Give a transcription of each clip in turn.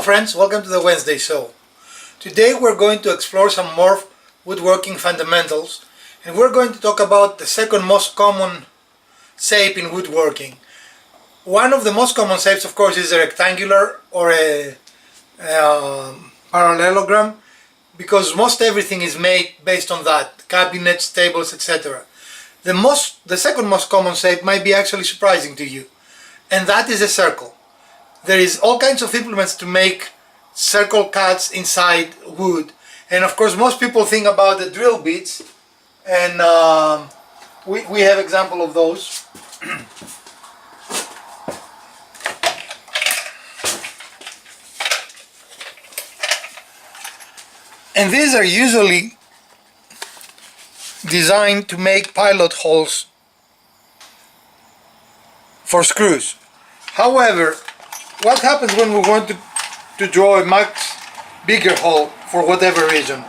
friends, welcome to the Wednesday show. Today we're going to explore some more woodworking fundamentals, and we're going to talk about the second most common shape in woodworking. One of the most common shapes, of course, is a rectangular or a parallelogram, because most everything is made based on that, cabinets, tables, etc. The second most common shape might be actually surprising to you, and that is a circle. There is all kinds of implements to make circle cuts inside wood, and of course most people think about the drill bits, and we have example of those. And these are usually designed to make pilot holes for screws. However, what happens when we want to draw a much bigger hole for whatever reason?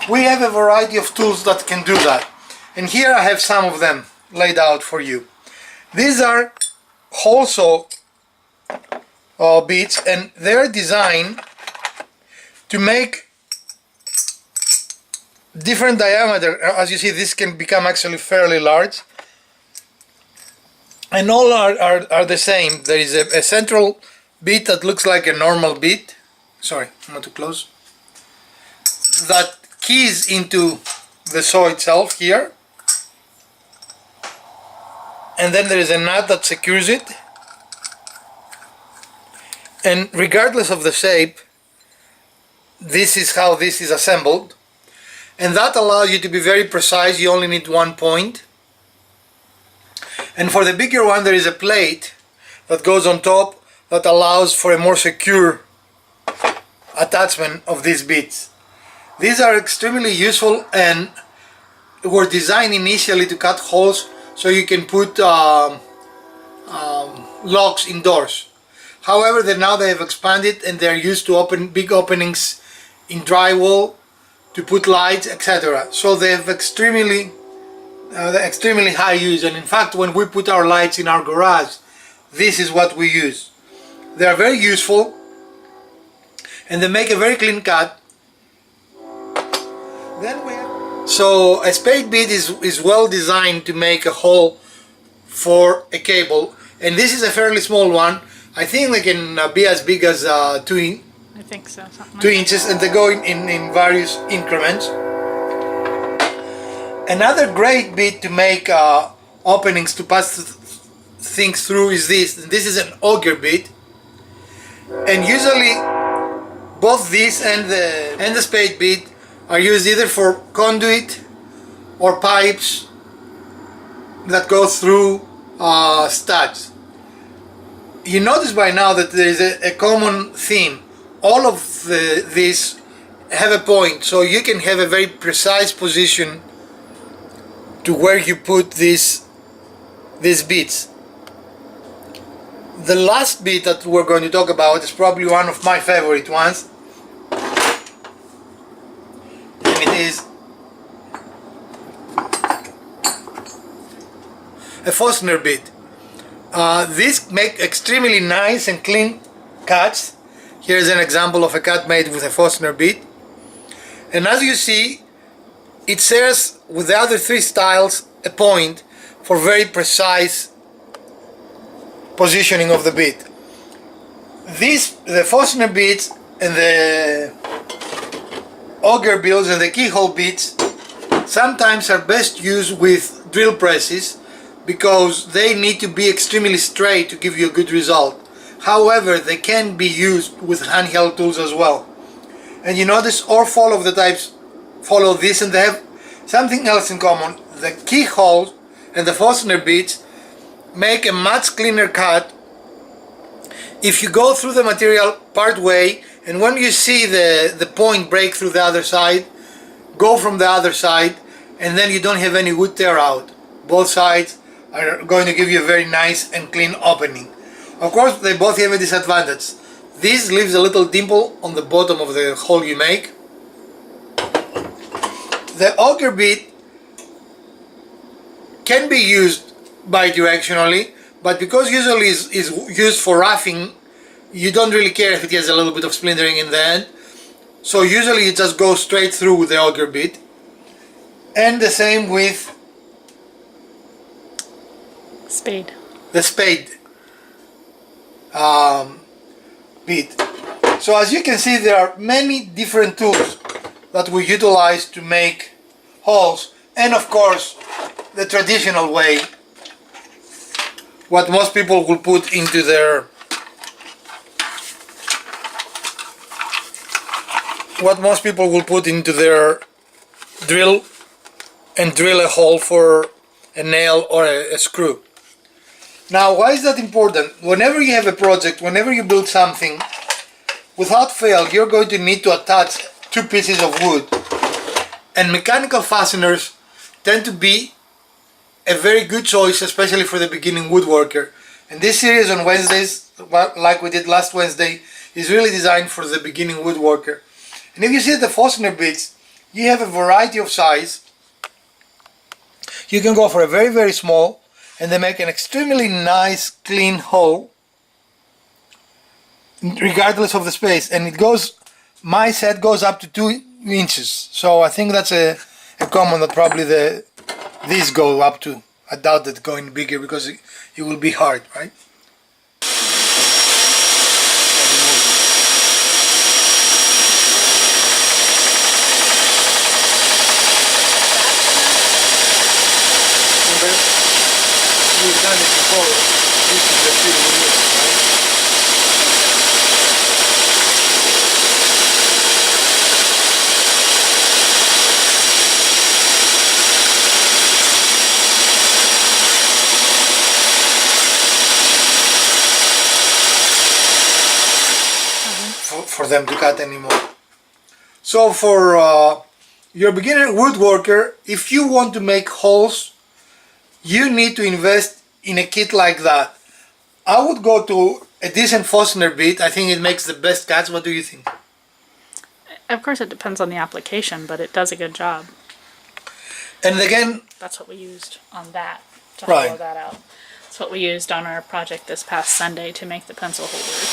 We have a variety of tools that can do that, and here I have some of them laid out for you. These are hole saw bits, and they're designed to make different diameter. As you see, this can become actually fairly large, and all are the same. There is a central bit that looks like a normal bit, sorry, not too close, that keys into the saw itself here, and then there is a nut that secures it, and regardless of the shape, this is how this is assembled, and that allows you to be very precise. You only need one point. And for the bigger one, there is a plate that goes on top that allows for a more secure attachment of these bits. These are extremely useful and were designed initially to cut holes so you can put locks indoors. However, now they have expanded and they're used to open big openings in drywall, to put lights, etc. So they have extremely high use, and in fact when we put our lights in our garage, this is what we use. They are very useful and they make a very clean cut. So a spade bit is well designed to make a hole for a cable, and this is a fairly small one. I think they can be as big as 2 inches, and they go in various increments. Another great bit to make openings to pass things through is this. This is an auger bit, and usually both this and the spade bit are used either for conduit or pipes that go through studs. You notice by now that there is a common theme. All of these have a point, so you can have a very precise position to where you put these bits. The last bit that we're going to talk about is probably one of my favorite ones, and it is a Forstner bit. These make extremely nice and clean cuts. Here's an example of a cut made with a Forstner bit, and as you see, it shares with the other three styles a point for very precise positioning of the bit. The Forstner bits and the auger bills and the keyhole bits sometimes are best used with drill presses, because they need to be extremely straight to give you a good result. However, they can be used with handheld tools as well. And you notice all four of the types follow this, and they have something else in common. The keyhole and the Forstner bits make a much cleaner cut if you go through the material part way, and when you see the point break through the other side, go from the other side, and then you don't have any wood tear out. Both sides are going to give you a very nice and clean opening. Of course, they both have a disadvantage. This leaves a little dimple on the bottom of the hole you make. The auger bit can be used bidirectionally, but because usually is used for roughing you don't really care if it has a little bit of splintering in the end. So usually you just go straight through with the auger bit. And the same with spade. The spade bit. So as you can see, there are many different tools that we utilize to make holes, and of course the traditional way, what most people will put into their drill and drill a hole for a nail or a screw. Now, why is that important? Whenever you have a project, whenever you build something, without fail you're going to need to attach two pieces of wood, and mechanical fasteners tend to be a very good choice, especially for the beginning woodworker. And this series on Wednesdays, like we did last Wednesday, is really designed for the beginning woodworker. And if you see the Forstner Bits, you have a variety of size. You can go for a very, very small, and they make an extremely nice, clean hole, regardless of the space. And it goes, my set goes up to 2 inches. So I think that's a common that probably these go up to. I doubt that going bigger because it will be hard, right? We've done it before. This is the feeling we use, right? For them to cut anymore. So for your beginner woodworker, if you want to make holes, you need to invest in a kit like that. I would go to a decent Forstner bit. I think it makes the best cuts. What do you think? Of course it depends on the application, but it does a good job. And again, that's what we used on that, to right. hollow that out. That's what we used on our project this past Sunday to make the pencil holders.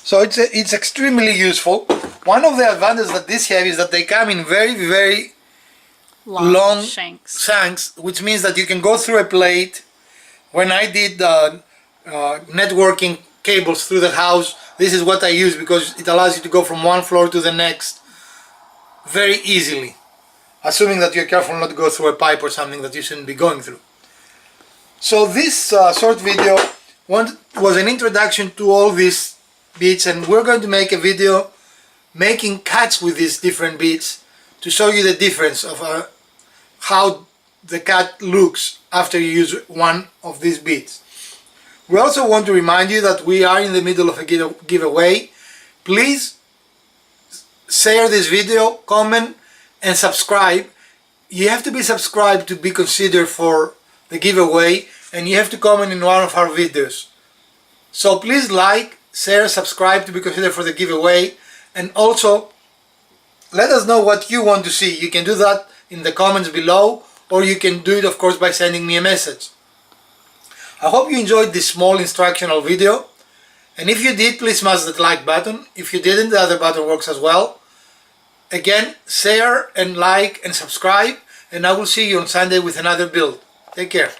So it's extremely useful. One of the advantages that this have is that they come in very, very long shanks, which means that you can go through a plate. When I did networking cables through the house, this is what I use because it allows you to go from one floor to the next very easily, assuming that you're careful not to go through a pipe or something that you shouldn't be going through. So this short video was an introduction to all these bits, and we're going to make a video making cuts with these different bits to show you the difference of how the cut looks after you use one of these bits. We also want to remind you that we are in the middle of a giveaway. Please share this video, comment and subscribe. You have to be subscribed to be considered for the giveaway, and you have to comment in one of our videos. So please like, share, subscribe to be considered for the giveaway, and also let us know what you want to see. You can do that in the comments below, or you can do it of course by sending me a message. I hope you enjoyed this small instructional video, and if you did, please smash that like button. If you didn't, the other button works as well. Again, share and like and subscribe, and I will see you on Sunday with another build. Take care.